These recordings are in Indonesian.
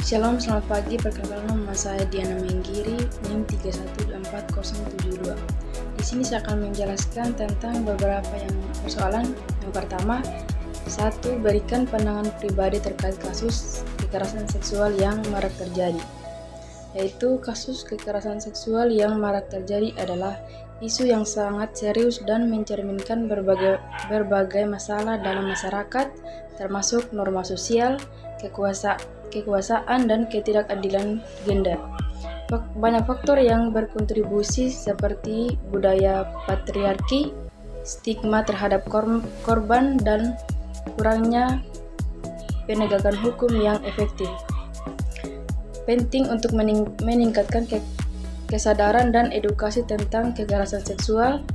Shalom, selamat pagi. Perkenalkan nama saya Diana Menggiri, NIM 31247072. Di sini saya akan menjelaskan tentang beberapa persoalan. Yang pertama, 1. Berikan pandangan pribadi terkait kasus kekerasan seksual yang marak terjadi. Yaitu kasus kekerasan seksual yang marak terjadi adalah isu yang sangat serius dan mencerminkan berbagai masalah dalam masyarakat, termasuk norma sosial, kekuasaan dan ketidakadilan gender. Banyak faktor yang berkontribusi seperti budaya patriarki, stigma terhadap korban, dan kurangnya penegakan hukum yang efektif. Penting untuk meningkatkan kesadaran dan edukasi tentang kekerasan seksual,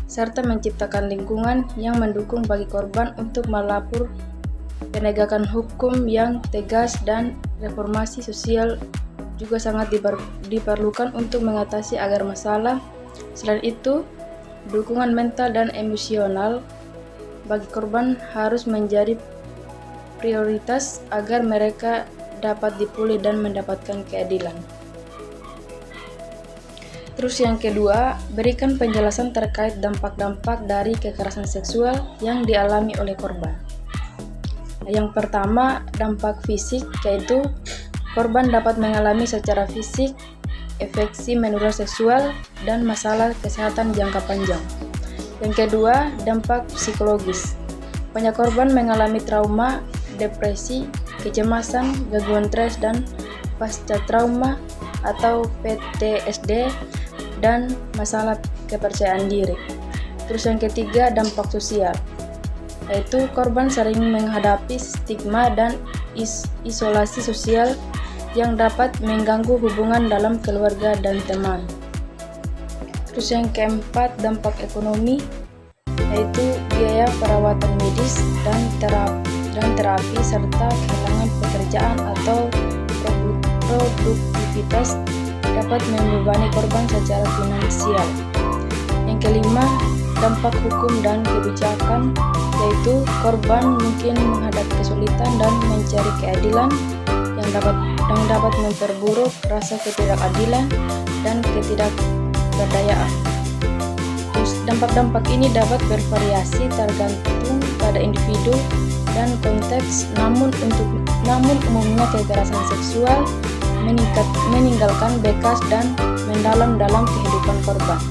serta menciptakan lingkungan yang mendukung bagi korban untuk melapor. Penegakan hukum yang tegas dan reformasi sosial juga sangat diperlukan untuk mengatasi agar masalah. Selain itu, dukungan mental dan emosional bagi korban harus menjadi prioritas agar mereka dapat dipulih dan mendapatkan keadilan. Terus yang kedua, berikan penjelasan terkait dampak-dampak dari kekerasan seksual yang dialami oleh korban. Yang pertama, dampak fisik, yaitu korban dapat mengalami secara fisik infeksi menular seksual dan masalah kesehatan jangka panjang. Yang kedua, dampak psikologis. Banyak korban mengalami trauma, depresi, kecemasan, gangguan stres dan pasca trauma atau PTSD, dan masalah kepercayaan diri. Terus yang ketiga, dampak sosial, yaitu korban sering menghadapi stigma dan isolasi sosial yang dapat mengganggu hubungan dalam keluarga dan teman. Terus yang keempat, dampak ekonomi, yaitu biaya perawatan medis dan terapi serta kehilangan pekerjaan atau produktivitas dapat membebani korban secara finansial. Yang kelima, dampak hukum dan kebijakan, yaitu korban mungkin menghadapi kesulitan dan mencari keadilan yang dapat memperburuk rasa ketidakadilan dan ketidakberdayaan. Terus dampak-dampak ini dapat bervariasi tergantung pada individu dan konteks, namun umumnya kekerasan seksual meninggalkan bekas dan mendalam dalam kehidupan korban.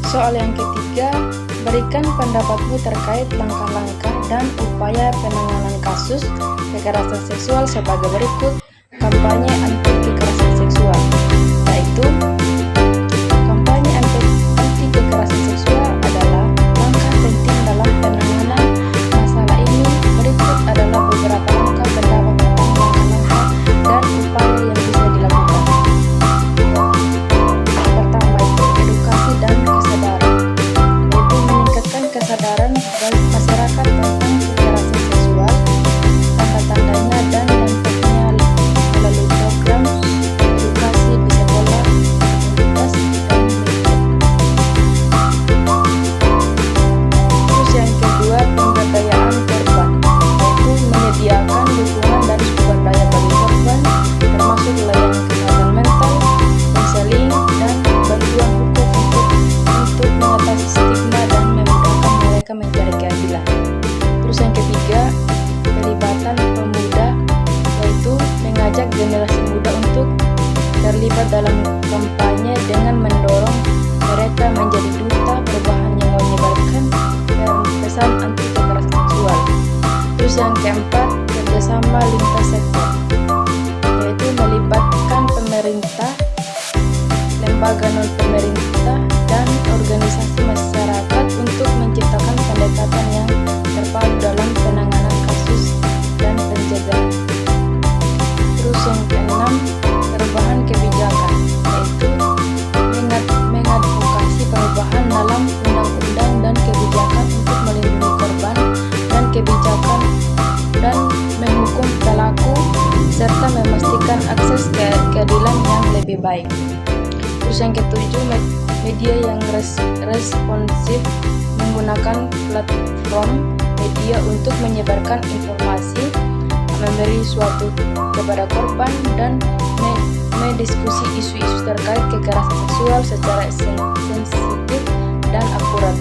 Soal yang ketiga, berikan pendapatmu terkait langkah-langkah dan upaya penanganan kasus kekerasan seksual sebagai berikut. Kampanye anti kekerasan seksual, yaitu kampanye anti kekerasan seksual adalah langkah penting dalam penanganan masalah ini. Berikut adalah beberapa langkah pendapat tentang langkah-langkah dan upaya yang bisa dilakukan. Pertama itu edukasi dan kesadaran, yaitu meningkatkan kesadaran bagi masyarakat tentang kekerasan seksual, tanda-tandanya dan dampaknya melalui program edukasi di sekolah, komunitas, dan media. Terus yang kedua, pemberdayaan korban, yaitu menyediakan dukungan dan sumber daya bagi korban, termasuk layanan kesehatan mental, konseling, dan bantuan hukum untuk mengatasi stigma dan memudahkan mereka mencari keadilan. Terus yang ketiga, pelibatan pemuda, yaitu mengajak generasi muda untuk terlibat dalam kampanye dengan mendorong mereka menjadi duta perubahan yang menyebarkan pesan anti kekerasan seksual. Terus yang keempat, kerjasama lintas sektor, yaitu melibatkan pemerintah, lembaga non-pemerintah, dan organisasi masyarakat untuk menciptakan pendekatan yang terpadu dalam penanganan kasus dan pencegahan. Terus yang keenam, perubahan kebijakan, yaitu mengadvokasi perubahan dalam undang-undang dan kebijakan untuk melindungi korban dan kebijakan dan menghukum pelaku serta memastikan akses keadilan yang lebih baik. Terus yang ketujuh, media yang responsif, menggunakan platform media untuk menyebarkan informasi, memberi suatu kepada korban dan mendiskusi isu-isu terkait kekerasan seksual secara sensitif dan akurat.